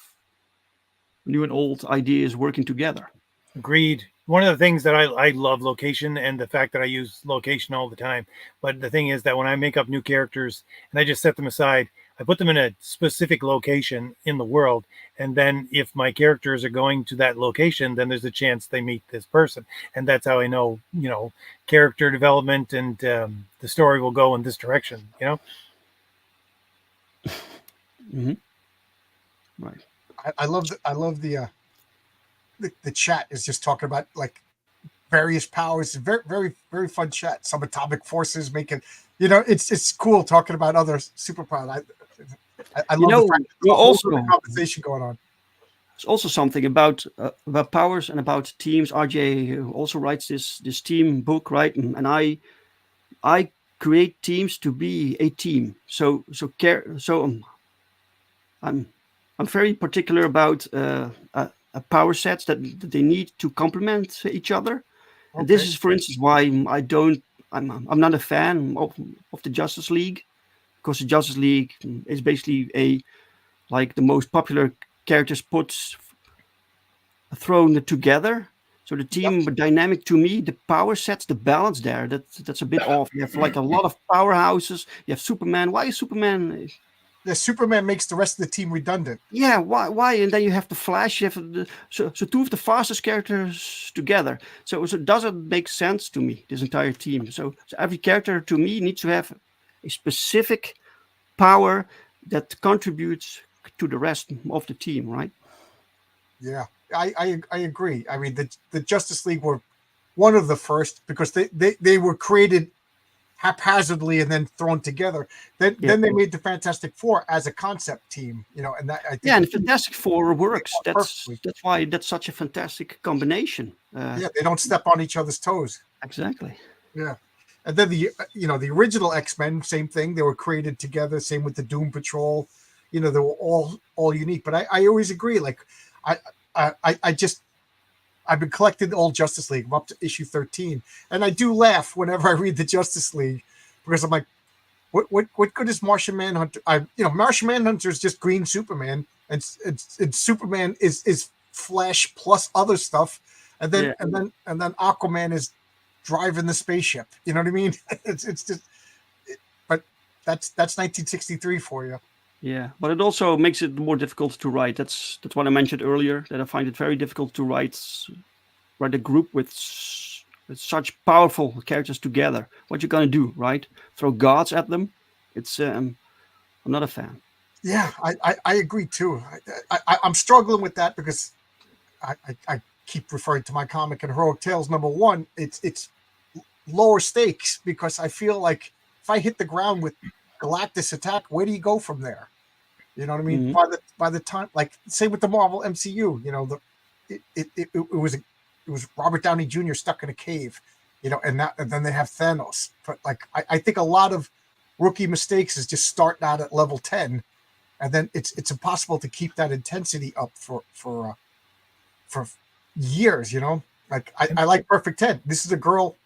new and old ideas working together. Agreed. One of the things that I love location and the fact that I use location all the time. But the thing is that when I make up new characters and I just set them aside, I put them in a specific location in the world. And then if my characters are going to that location, then there's a chance they meet this person. And that's how I know, character development and the story will go in this direction, Mm-hmm. Right. I love the chat is just talking about like various powers. Very, very, very fun chat. Some atomic forces making, it's cool talking about other superpowers. I love the fact that also the conversation going on. There's also something about powers and about teams. RJ also writes this team book, right? And I create teams to be a team. I'm very particular about power sets that they need to complement each other. Okay. And this is, for instance, why I'm not a fan of the Justice League, because the Justice League is basically like the most popular characters thrown together. So the team dynamic, to me, the power sets, the balance there, that's a bit off. You have like a lot of powerhouses. You have Superman. Why is Superman? The Superman makes the rest of the team redundant. Yeah, why? And then you have the Flash. You have so two of the fastest characters together. So it doesn't make sense to me, this entire team. So every character to me needs to have a specific power that contributes to the rest of the team, right? Yeah, I agree. I mean, the Justice League were one of the first because they were created haphazardly and then thrown together. Then they made the Fantastic Four as a concept team, and that I think. Yeah, and Fantastic Four works. That's why that's such a fantastic combination. They don't step on each other's toes. Exactly. Yeah, and then the original X-Men, same thing. They were created together. Same with the Doom Patrol. They were all unique. But I always agree. Like I've been collecting the old Justice League. I'm up to issue 13, and I do laugh whenever I read the Justice League because I'm like, what good is Martian Manhunter? Martian Manhunter is just green Superman, and Superman is Flash plus other stuff, and then Aquaman is driving the spaceship. You know what I mean? It's just, but that's 1963 for you. Yeah, but it also makes it more difficult to write. That's what I mentioned earlier, that I find it very difficult to write a group with such powerful characters together. What you're gonna do, right? Throw gods at them? It's I'm not a fan. Yeah, I agree too. I'm struggling with that because I keep referring to my comic and Heroic Tales #1. It's lower stakes because I feel like if I hit the ground with Galactus attack, where do you go from there? You know what I mean? Mm-hmm. By the time, like say with the Marvel MCU, it was Robert Downey Jr. stuck in a cave, and then they have Thanos. But like I think a lot of rookie mistakes is just starting out at level 10, and then it's impossible to keep that intensity up for years. Like I like Perfect 10. This is a girl.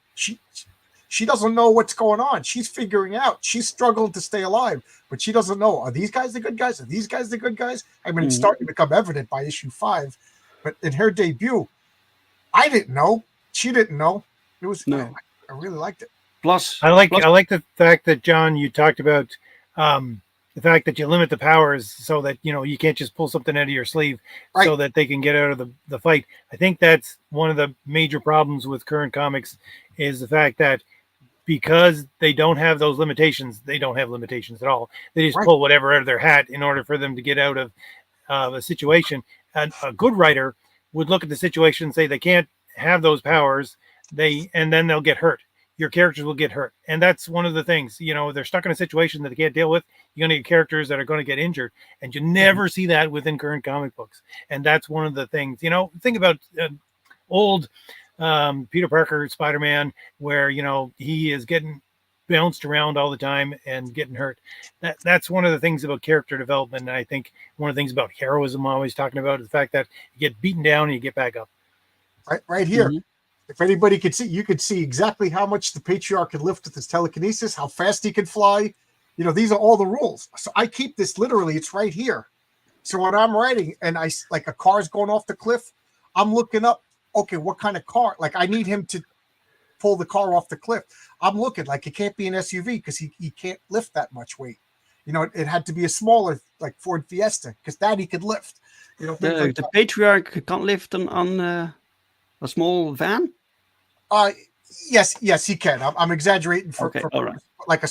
She doesn't know what's going on. She's figuring out. She's struggling to stay alive, but she doesn't know. Are these guys the good guys? Are these guys the good guys? I mean, it's starting to become evident by issue 5, but in her debut, I didn't know. She didn't know. It was. No. I really liked it. Plus, I like the fact that, John, you talked about the fact that you limit the powers so that you can't just pull something out of your sleeve Right. so that they can get out of the fight. I think that's one of the major problems with current comics is the fact that because they don't have those limitations, they don't have limitations at all. They just pull whatever out of their hat in order for them to get out of a situation. And a good writer would look at the situation and say they can't have those powers. And then they'll get hurt. Your characters will get hurt. And that's one of the things, they're stuck in a situation that they can't deal with. You're going to get characters that are going to get injured. And you never see that within current comic books. And that's one of the things, think about old Peter Parker Spider-Man, where, he is getting bounced around all the time and getting hurt. That's one of the things about character development. And I think one of the things about heroism I'm always talking about is the fact that you get beaten down and you get back up. Right here. Mm-hmm. If anybody could see, you could see exactly how much the Patriarch could lift with his telekinesis, how fast he could fly. These are all the rules. So I keep this literally, it's right here. So when I'm writing and like a car's going off the cliff, I'm looking up, okay, what kind of car? Like I need him to pull the car off the cliff. I'm looking like it can't be an SUV because he can't lift that much weight. It had to be a smaller, like Ford Fiesta, because that he could lift. The Patriarch can't lift on a small van? Yes, he can. I'm exaggerating for all right. Like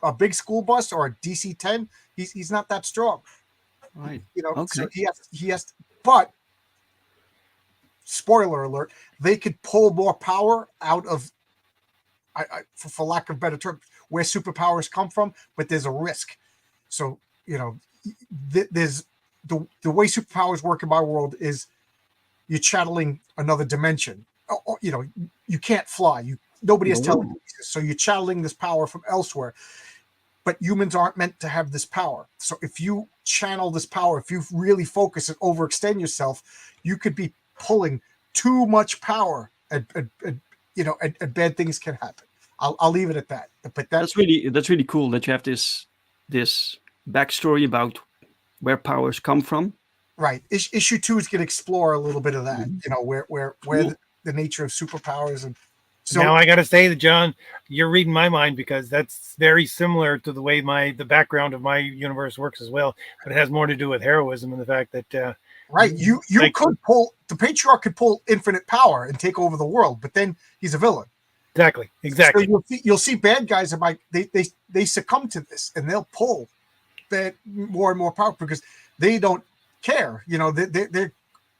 a big school bus or a DC-10. He's not that strong. Right. So he has. But spoiler alert, they could pull more power out of, for lack of better term, where superpowers come from. But there's a risk. So there's the way superpowers work in my world is you're channeling another dimension. You can't fly. Nobody has telekinesis, so you're channeling this power from elsewhere. But humans aren't meant to have this power. So if you channel this power, if you really focus and overextend yourself, you could be pulling too much power, and bad things can happen. I'll leave it at that. But that's really cool that you have this backstory about where powers come from. Right. Issue 2 is going to explore a little bit of that. Where cool. the nature of superpowers. And so now I got to say that, John, you're reading my mind, because that's very similar to the way the background of my universe works as well. But it has more to do with heroism and the fact that right, you could pull, the Patriarch could pull infinite power and take over the world, but then he's a villain. Exactly. So you'll see bad guys they succumb to this, and they'll pull more and more power because they don't care. Their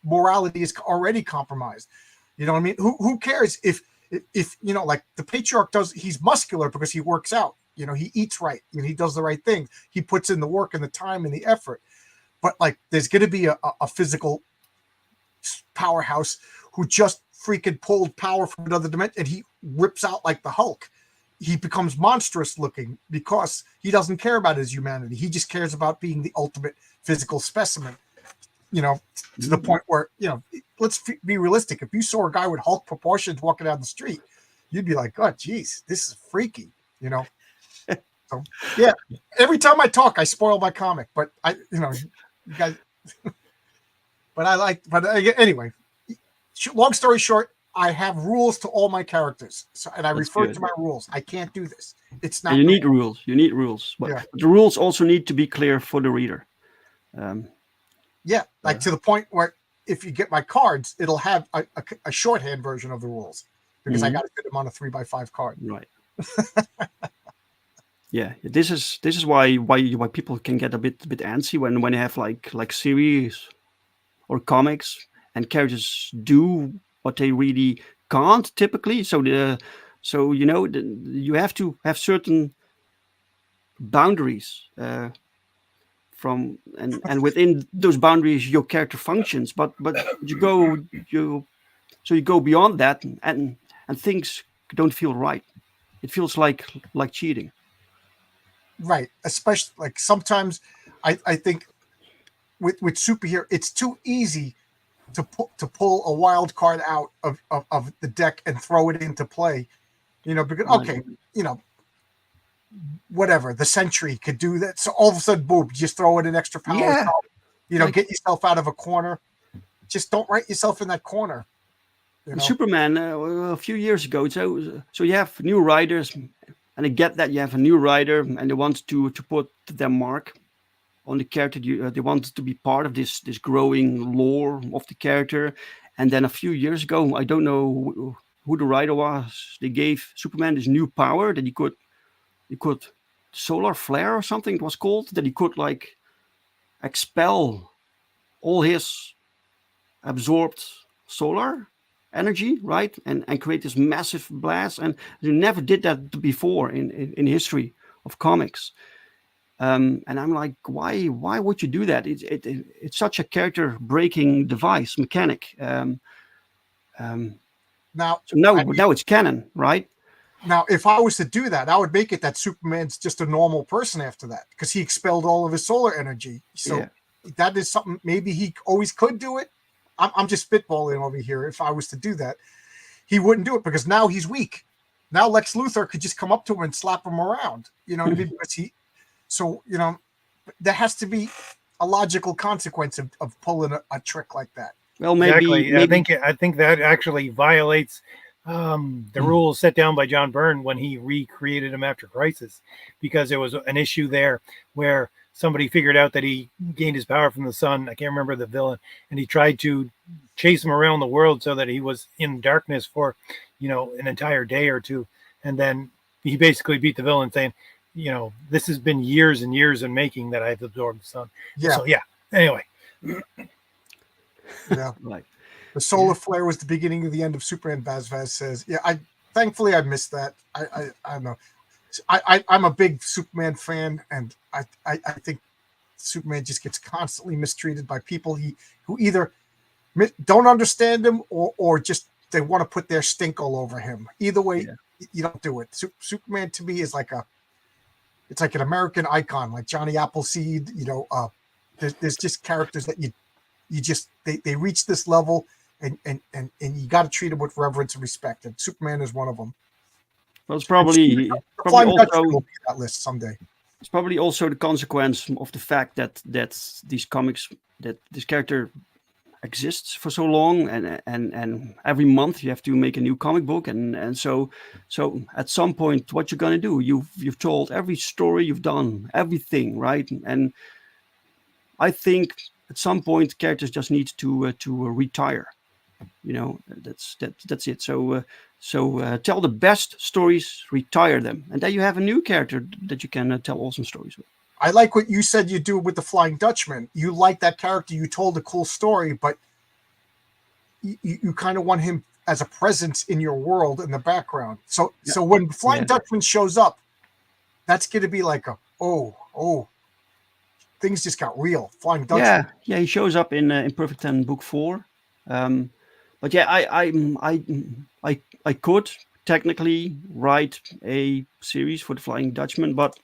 morality is already compromised. You know what I mean? Who cares if like the Patriarch does? He's muscular because he works out. He eats right. He does the right thing. He puts in the work and the time and the effort. But like, there's going to be a physical powerhouse who just freaking pulled power from another dimension, and he rips out like the Hulk. He becomes monstrous looking because he doesn't care about his humanity. He just cares about being the ultimate physical specimen. To the point where, let's be realistic. If you saw a guy with Hulk proportions walking down the street, you'd be like, oh, geez, this is freaky, So, yeah, every time I talk, I spoil my comic, but you guys, but anyway, long story short, I have rules to all my characters. So, and I refer to my rules. I can't do this. It's not. You need rules. But the rules also need to be clear for the reader. To the point where if you get my cards, it'll have a shorthand version of the rules because I got to fit them on a 3x5 card. Right. Yeah, this is why people can get a bit antsy when they have like series or comics and characters do what they really can't typically. So you have to have certain boundaries. From and within those boundaries your character functions, but you go beyond that and things don't feel right. It feels like cheating. Right, especially like sometimes I think with superhero it's too easy to pull a wild card out of the deck and throw it into play, because whatever, the Sentry could do that. So all of a sudden, boom, just throw in an extra power. Get yourself out of a corner. Just don't write yourself in that corner. You know? Superman a few years ago. So you have new writers, and I get that you have a new writer, and they want to put their mark on the character. They want to be part of this growing lore of the character. And then a few years ago, I don't know who the writer was. They gave Superman this new power that he could solar flare or something it was called, that he could like expel all his absorbed solar energy, right, and create this massive blast. And you never did that before in history of comics. And I'm like, why would you do that? It's such a character breaking device mechanic. Now It's canon, right? Now, if I was to do that, I would make it that Superman's just a normal person after that, because he expelled all of his solar energy. So that is something, maybe he always could do it. I'm just spitballing over here. If I was to do that, he wouldn't do it, because now he's weak. Now Lex Luthor could just come up to him and slap him around. You know what I mean? Because there has to be a logical consequence of pulling a trick like that. Well, maybe. I think that actually violates the rules set down by John Byrne when he recreated him after Crisis, because there was an issue there where somebody figured out that he gained his power from the sun. I can't remember the villain, and he tried to chase him around the world so that he was in darkness for, an entire day or two. And then he basically beat the villain, saying, this has been years and years in making that I've absorbed the sun. Yeah. So anyway. Yeah. Right. The solar flare was the beginning of the end of Superman. Vaz says, thankfully I missed that. I don't know. I'm a big Superman fan, and I think Superman just gets constantly mistreated by people who either don't understand him or just they want to put their stink all over him. Either way, you don't do it. Superman to me is it's like an American icon, like Johnny Appleseed. There's just characters that they reach this level, and you got to treat them with reverence and respect. And Superman is one of them. Well, it's probably also will be that list someday. It's probably also the consequence of the fact that these comics, that this character exists for so long, and every month you have to make a new comic book, and so at some point, what you're gonna do? You've told every story, you've done everything, right? And I think at some point characters just need to retire. That's it. So tell the best stories, retire them, and then you have a new character that you can tell awesome stories with. I like what you said you do with the Flying Dutchman. You like that character. You told a cool story, but you kind of want him as a presence in your world in the background. So when Flying Dutchman shows up, that's going to be like things just got real. Flying Dutchman. Yeah, he shows up in Perfect 10 book 4. But I could technically write a series for the Flying Dutchman, but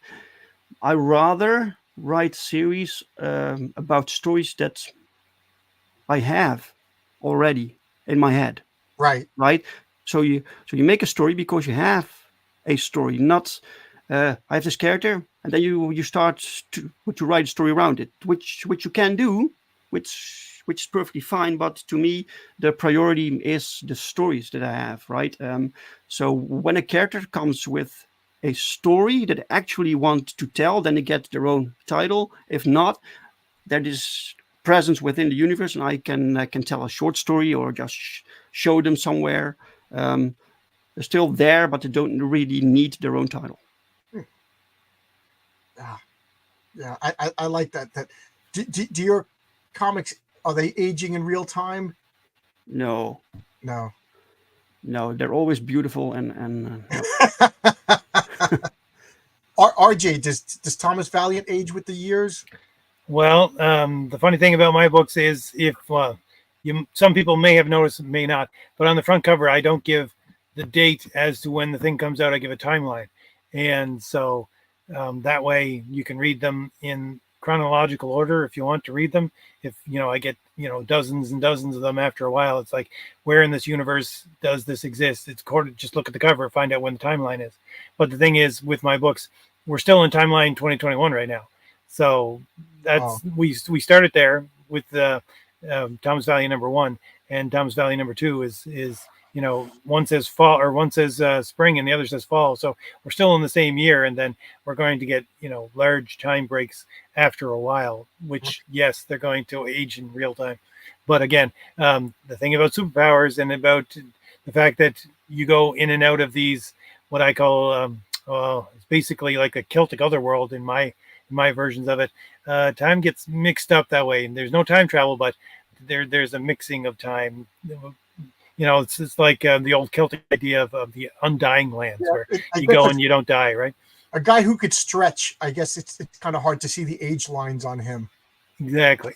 I rather write series about stories that I have already in my head. Right. So you make a story because you have a story, not I have this character, and then you start to write a story around it, which you can do, which is perfectly fine. But to me, the priority is the stories that I have, right? So when a character comes with a story that I actually want to tell, then they get their own title. If not, there is presence within the universe, and I can tell a short story or just show them somewhere. They're still there, but they don't really need their own title. Yeah, I like that. Do your comics, are they aging in real time? No, they're always beautiful and RJ, does Thomas Valiant age with the years? Well, the funny thing about my books is if some people may have noticed, may not, but on the front cover, I don't give the date as to when the thing comes out. I give a timeline. And so that way you can read them in chronological order if you want to read them. If, I get, dozens and dozens of them after a while, it's like, where in this universe does this exist? It's just look at the cover, find out when the timeline is. But the thing is, with my books, we're still in timeline 2021 right now. So that's we started there with the Thomas Valiant #1, and Thomas Valley number 2 is one says fall or one says spring and the other says fall. So we're still in the same year, and then we're going to get large time breaks after a while. Which yes, they're going to age in real time. But again, the thing about superpowers and about the fact that you go in and out of these, what I call, it's basically like a Celtic otherworld in my versions of it. Time gets mixed up that way, and there's no time travel, but there's a mixing of time. It's like the old Celtic idea of the undying lands, where you go and you don't die, right? A guy who could stretch. I guess it's kind of hard to see the age lines on him. Exactly.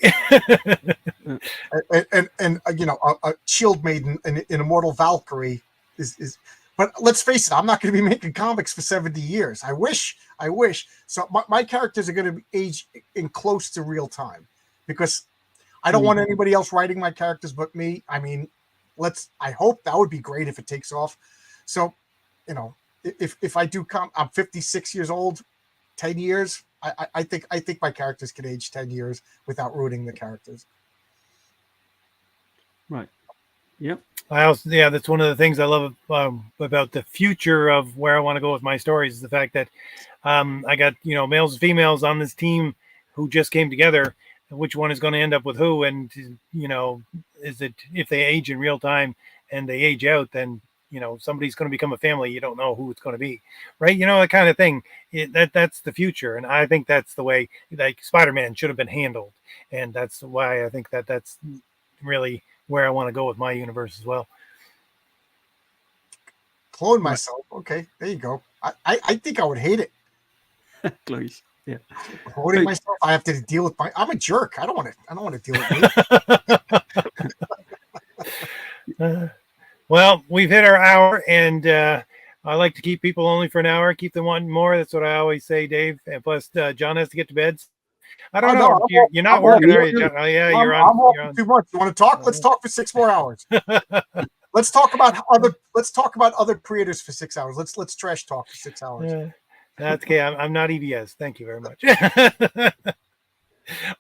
and a shield maiden in Immortal Valkyrie is. But let's face it, I'm not going to be making comics for 70 years. I wish. So my characters are going to age in close to real time, because I don't want anybody else writing my characters but me. I mean, I hope that would be great if it takes off. So, if I do come, I'm 56 years old, 10 years. I think my characters can age 10 years without ruining the characters. Right. Yep. That's one of the things I love about the future of where I want to go with my stories, is the fact that I got males and females on this team who just came together. Which one is going to end up with who, and is it, if they age in real time and they age out, then somebody's going to become a family. You don't know who it's going to be, right? That kind of thing. That's the future, and I think that's the way like Spider-Man should have been handled, and that's why I think that's really where I want to go with my universe as well. Clone myself. Okay, there you go. I think I would hate it. Close. Yeah. Cloning myself. I have to deal with I'm a jerk. I don't want to deal with me. Well, we've hit our hour, and I like to keep people only for an hour. Keep them wanting more. That's what I always say, Dave. And plus, John has to get to bed. I don't know. You're not working, are you, John? Oh, yeah, you're on. I'm working too much. You want to talk? Let's talk for 6 more hours. Let's talk about other creators for 6 hours. Let's trash talk for 6 hours. That's okay. I'm not EBS. Thank you very much.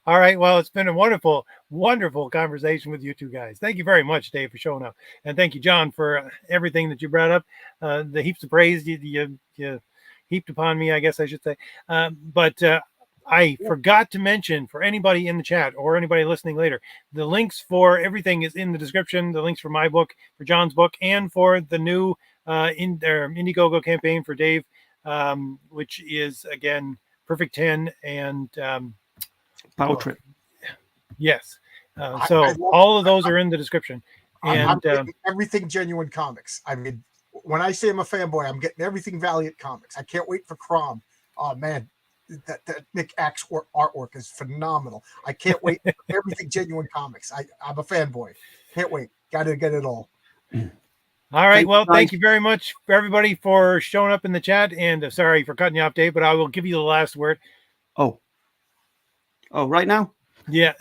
All right. Well, it's been a wonderful, wonderful conversation with you two guys. Thank you very much, Dave, for showing up. And thank you, John, for everything that you brought up. The heaps of praise you heaped upon me, I guess I should say. But I forgot to mention, for anybody in the chat or anybody listening later, the links for everything is in the description. The links for my book, for John's book, and for the new Indiegogo campaign for Dave, which is, again, Perfect 10 and Powertrip. Yes. So all of those are in the description. And I'm everything Genuine Comics. I mean, when I say I'm a fanboy, I'm getting everything Valiant Comics. I can't wait for Crom. Oh, man. That Nick Axe artwork is phenomenal. I can't wait for everything Genuine Comics. I'm a fanboy. Can't wait. Got to get it all. All right. Well, thank you very much for everybody for showing up in the chat. And sorry for cutting you off, Dave, but I will give you the last word. Oh, right now? Yeah.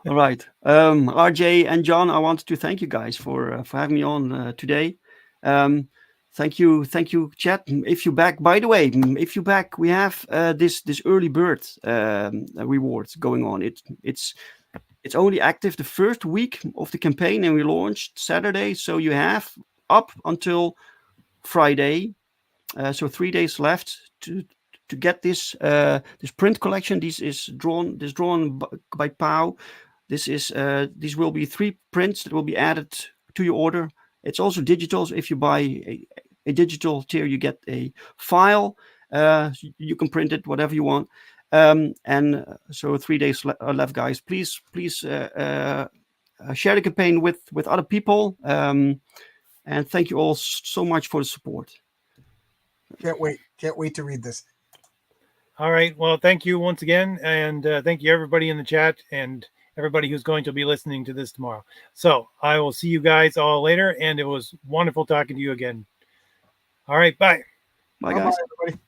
All right. RJ and John, I wanted to thank you guys for having me on today. Thank you, chat. If you're back, by the way, if you're back, we have this early bird rewards going on. It's only active the first week of the campaign, and we launched Saturday, so you have up until Friday, so 3 days left to get this print collection. This is drawn by Pow. These will be 3 prints that will be added to your order. It's also digital. So if you buy a digital tier, you get a file. You can print it whatever you want. And so 3 days left, guys. Please share the campaign with other people. And thank you all so much for the support. Can't wait to read this. All right. Well, thank you once again. And thank you, everybody in the chat, and everybody who's going to be listening to this tomorrow. So I will see you guys all later. And it was wonderful talking to you again. All right. Bye. Bye, guys. Bye, everybody.